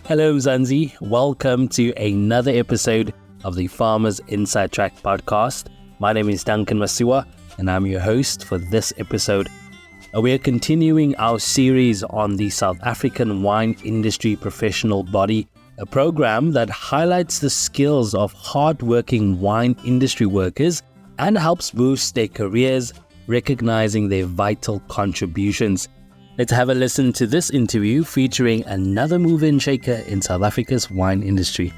Hello Mzansi, welcome to another episode of the Farmers Inside Track podcast. My name is Duncan Masiwa and I'm your host for this episode. We are continuing our series on the South African wine industry professional body, a program that highlights the skills of hard-working wine industry workers and helps boost their careers, recognizing their vital contributions. Let's have a listen to this interview featuring another mover and shaker in South Africa's wine industry.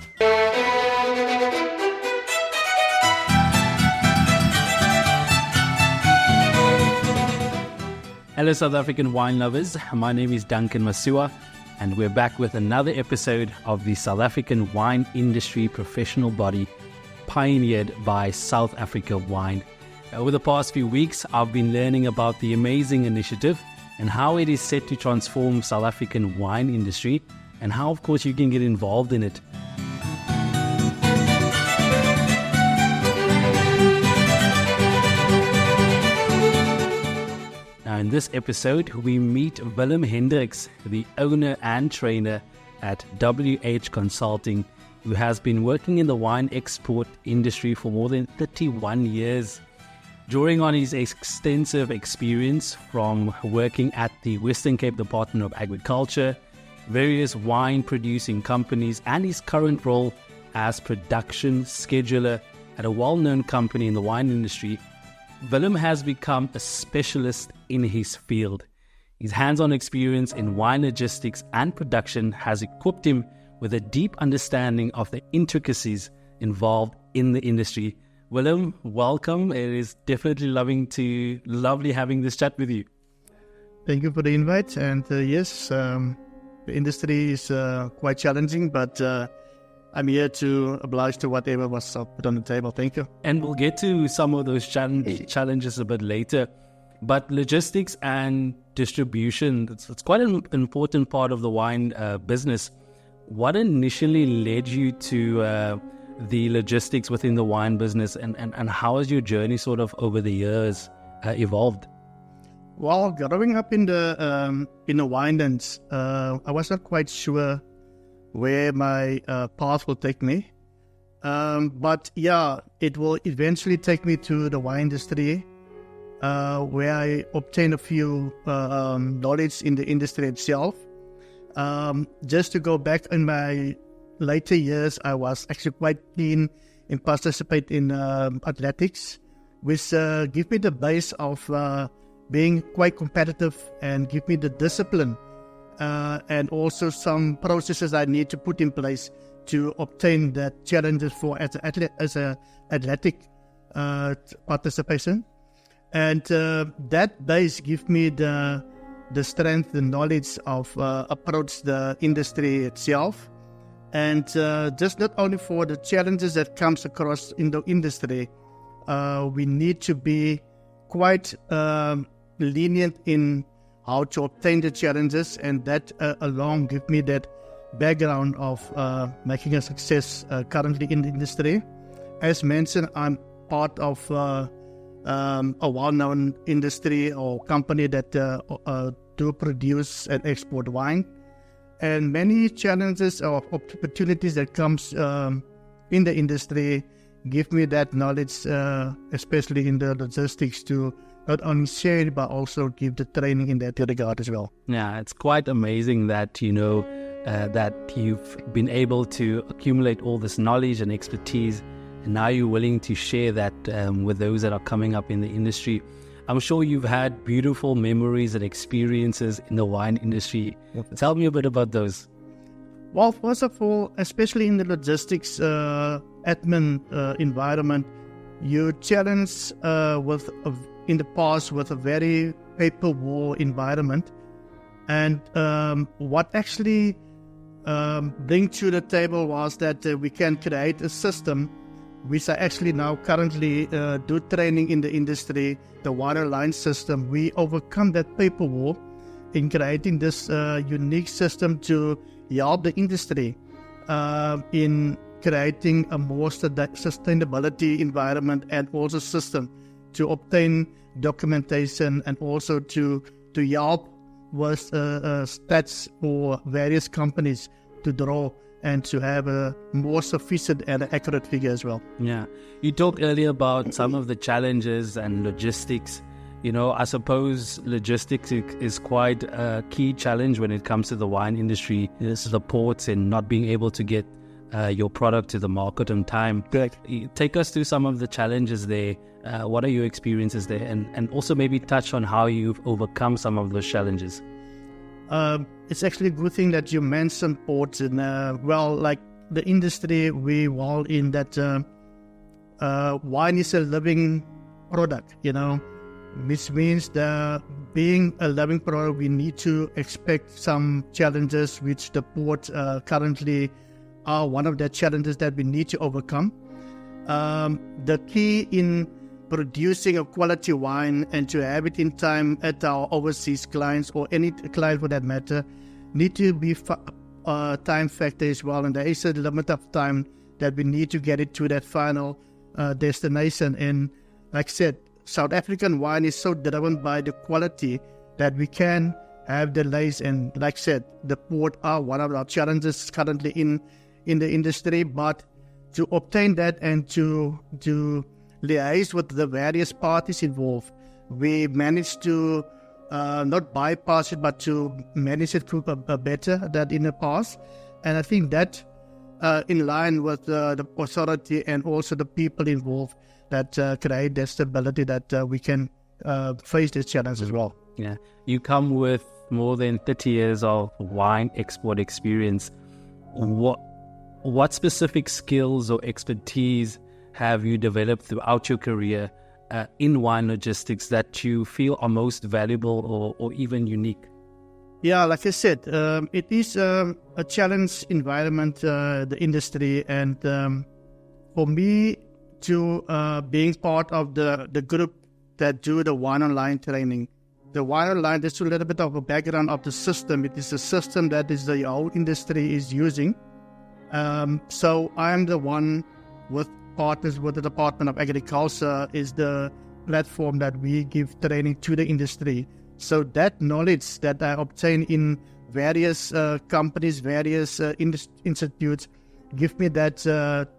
Hello South African wine lovers, my name is Duncan Masiwa and we're back with another episode of the South African wine industry professional body pioneered by South Africa Wine. Over the past few weeks, I've been learning about the amazing initiative and how it is set to transform South African wine industry and how, of course, you can get involved in it. Now, in this episode, we meet Willem Hendricks, the owner and trainer at WH Consulting, who has been working in the wine export industry for more than 31 years. Drawing on his extensive experience from working at the Western Cape Department of Agriculture, various wine producing companies, and his current role as production scheduler at a well-known company in the wine industry, Willem has become a specialist in his field. His hands-on experience in wine logistics and production has equipped him with a deep understanding of the intricacies involved in the industry. Willem, welcome. It is definitely lovely having this chat with you. Thank you for the invite. And yes, the industry is quite challenging, but I'm here to oblige to whatever was put on the table. Thank you. And we'll get to some of those challenges a bit later. But logistics and distribution, it's quite an important part of the wine business. What initially led you to the logistics within the wine business and how has your journey sort of over the years evolved? Well, growing up in the winelands, I was not quite sure where my path will take me. But yeah, it will eventually take me to the wine industry, where I obtained a few knowledge in the industry itself. Just to go back in my later years, I was actually quite keen in participate in athletics, which give me the base of being quite competitive and give me the discipline and also some processes I need to put in place to obtain that challenges for as a athletic participation. And that base give me the strength, the knowledge of approach the industry itself. And just not only for the challenges that comes across in the industry, we need to be quite lenient in how to obtain the challenges, and that alone give me that background of making a success currently in the industry. As mentioned, I'm part of a well-known industry or company that do produce and export wine. And many challenges or opportunities that comes in the industry give me that knowledge, especially in the logistics, to not only share it, but also give the training in that regard as well. Yeah, it's quite amazing that, that you've been able to accumulate all this knowledge and expertise, and now you're willing to share that with those that are coming up in the industry. I'm sure you've had beautiful memories and experiences in the wine industry. Tell me a bit about those. Well, first of all, especially in the logistics admin environment, you challenge in the past with a very paper war environment. And what actually bring to the table was that we can create a system which I actually now currently do training in the industry, the water line system. We overcome that paper war in creating this unique system to help the industry in creating a more sustainability environment and also system to obtain documentation and also to help with stats for various companies to draw and to have a more sufficient and accurate figure as well. Yeah. You talked earlier about some of the challenges and logistics. I suppose logistics is quite a key challenge when it comes to the wine industry. This is the ports and not being able to get your product to the market on time. Correct. Take us through some of the challenges there. What are your experiences there? And also maybe touch on how you've overcome some of those challenges. It's actually a good thing that you mentioned ports. And like the industry we all in that wine is a living product, which means that being a living product, we need to expect some challenges, which the ports currently are one of the challenges that we need to overcome. The key in producing a quality wine and to have it in time at our overseas clients or any client for that matter need to be time factor as well, and there is a limit of time that we need to get it to that final destination. And like I said, South African wine is so driven by the quality that we can have delays, and like I said, the port are one of our challenges currently in the industry. But to obtain that and to liaise with the various parties involved, we managed to not bypass it, but to manage it better than in the past. And I think that in line with the authority and also the people involved that create that stability that we can face this challenge as well. Yeah, you come with more than 30 years of wine export experience. What specific skills or expertise have you developed throughout your career in wine logistics that you feel are most valuable or even unique? Yeah, like I said, it is a challenge environment, the industry, and for me to being part of the group that do the wine online training. The wine online, there's a little bit of a background of the system. It is a system that is the whole industry is using. So I'm the one with partners with the Department of Agriculture is the platform that we give training to the industry. So that knowledge that I obtain in various companies, various institutes, give me that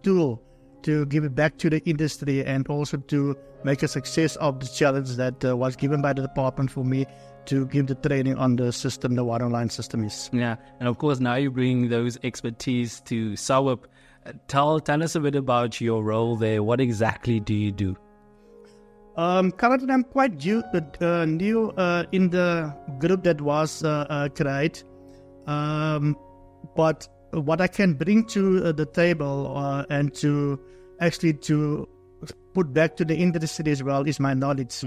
tool to give it back to the industry and also to make a success of the challenge that was given by the department for me to give the training on the system, the wine online system is. Yeah, and of course now you bring those expertise to SAWIP. Tell us a bit about your role there. What exactly do you do? Currently, I'm quite new in the group that was created. But what I can bring to the table and to actually to put back to the industry as well is my knowledge.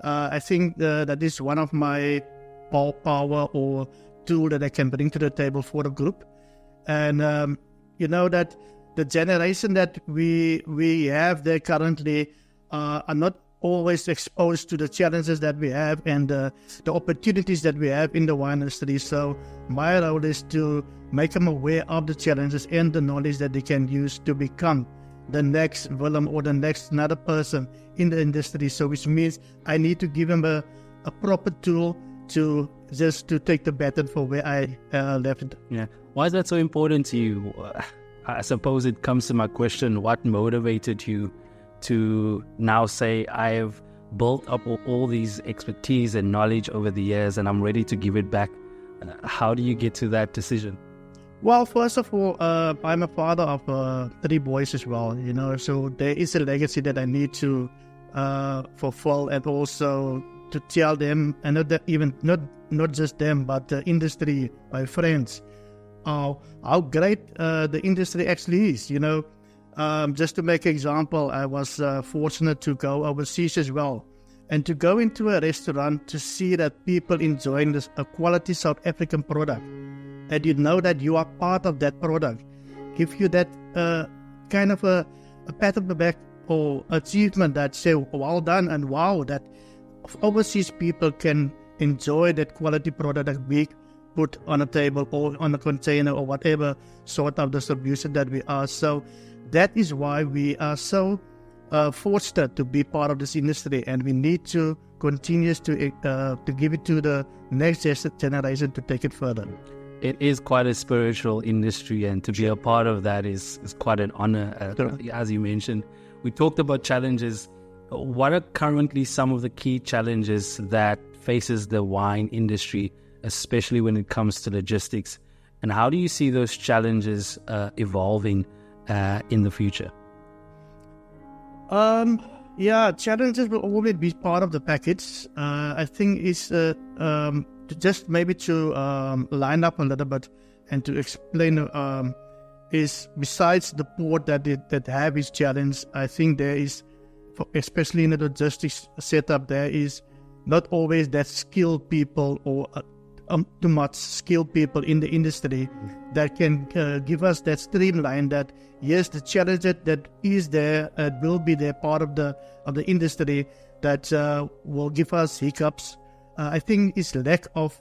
I think that is one of my power or tool that I can bring to the table for the group. And you know that the generation that we have there currently are not always exposed to the challenges that we have and the opportunities that we have in the wine industry. So my role is to make them aware of the challenges and the knowledge that they can use to become the next Willem or the next another person in the industry. So which means I need to give them a proper tool to just to take the baton for where I left it. Yeah. Why is that so important to you? I suppose it comes to my question, what motivated you to now say, I have built up all these expertise and knowledge over the years and I'm ready to give it back? How do you get to that decision? Well, first of all, I'm a father of 3 boys as well, you know, so there is a legacy that I need to fulfill and also to tell them, and not just them, but the industry, my friends, how great the industry actually is, you know. Just to make an example, I was fortunate to go overseas as well. And to go into a restaurant to see that people enjoying a quality South African product, and you know that you are part of that product, give you that kind of a pat on the back or achievement that say, well done, and wow, that overseas people can enjoy that quality product that we put on a table or on a container or whatever sort of distribution that we are. So that is why we are so fortunate to be part of this industry, and we need to continue to give it to the next generation to take it further. It is quite a spiritual industry, and to be a part of that is quite an honor. As you mentioned, we talked about challenges. What are currently some of the key challenges that faces the wine industry, especially when it comes to logistics? And how do you see those challenges evolving in the future? Challenges will always be part of the package. I think it's just maybe to line up a little bit and to explain is besides the port that have its challenge, I think there is, especially in the logistics setup, there is not always that skilled people or too much skilled people in the industry that can give us that streamline that, yes, the challenge that is there will be there part of the industry that will give us hiccups. I think it's lack of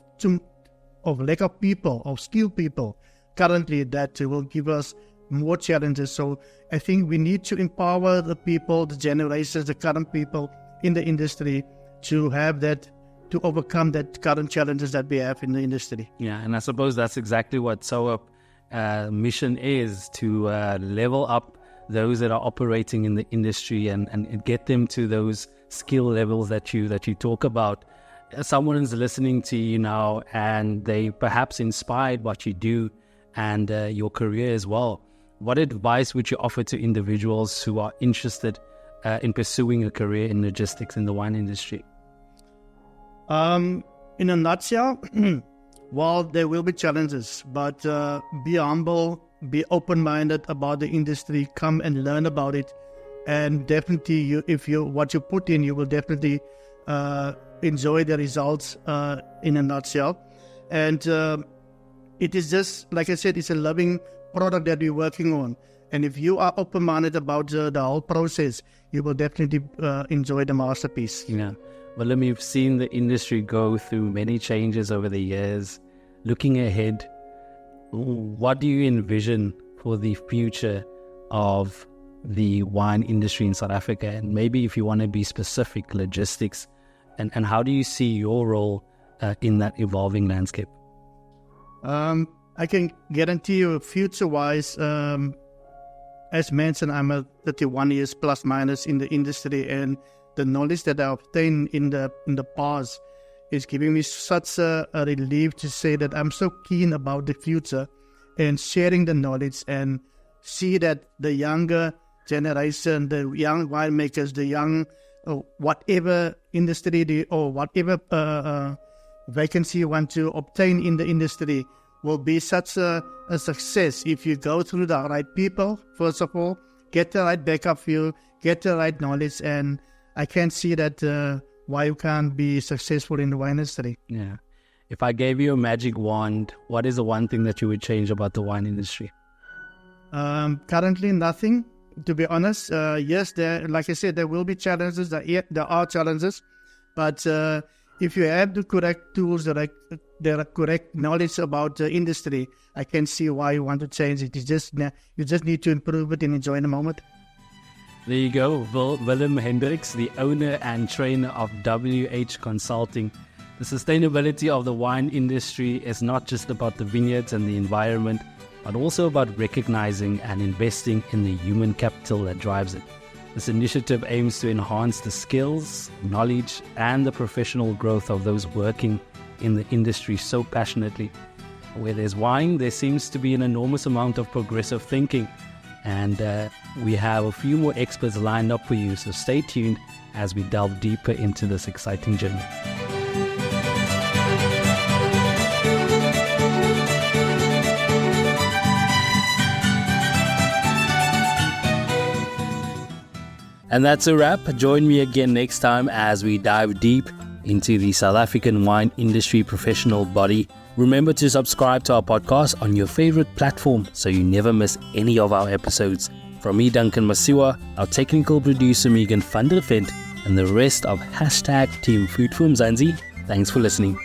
people, of skilled people currently that will give us more challenges. So I think we need to empower the people, the generations, the current people in the industry to have that, to overcome that current challenges that we have in the industry. Yeah, and I suppose that's exactly what SOAP mission is, to level up those that are operating in the industry and get them to those skill levels that you talk about. Someone is listening to you now and they perhaps inspired what you do and your career as well. What advice would you offer to individuals who are interested in pursuing a career in logistics in the wine industry? In a nutshell, while there will be challenges, but be humble, be open-minded about the industry, come and learn about it, and definitely, what you put in, you will definitely enjoy the results in a nutshell. And it is just, like I said, it's a loving product that we're working on. And if you are open-minded about the whole process, you will definitely enjoy the masterpiece. Yeah. Willem, you've seen the industry go through many changes over the years. Looking ahead, what do you envision for the future of the wine industry in South Africa? And maybe if you want to be specific, logistics, and how do you see your role in that evolving landscape? I can guarantee you future-wise, as mentioned, I'm 31 years plus minus in the industry, and the knowledge that I obtained in the past is giving me such a relief to say that I'm so keen about the future and sharing the knowledge and see that the younger generation, the young winemakers, the young whatever industry or whatever vacancy you want to obtain in the industry will be such a success if you go through the right people, first of all, get the right backup view, get the right knowledge, and I can't see that why you can't be successful in the wine industry. Yeah. If I gave you a magic wand, what is the one thing that you would change about the wine industry? Currently, nothing, to be honest. Yes, like I said, there will be challenges. There are challenges. But if you have the correct tools, the correct knowledge about the industry, I can see why you want to change it. You just need to improve it and enjoy the moment. There you go, Willem Hendricks, the owner and trainer of WH Consulting. The sustainability of the wine industry is not just about the vineyards and the environment, but also about recognizing and investing in the human capital that drives it. This initiative aims to enhance the skills, knowledge, and the professional growth of those working in the industry so passionately. Where there's wine, there seems to be an enormous amount of progressive thinking. And we have a few more experts lined up for you, so stay tuned as we delve deeper into this exciting journey. And that's a wrap. Join me again next time as we dive deep into the South African wine industry professional body. Remember to subscribe to our podcast on your favorite platform so you never miss any of our episodes. From me, Duncan Masiwa, our technical producer, Megan van der Vent, and the rest of #Team Food for Mzansi, thanks for listening.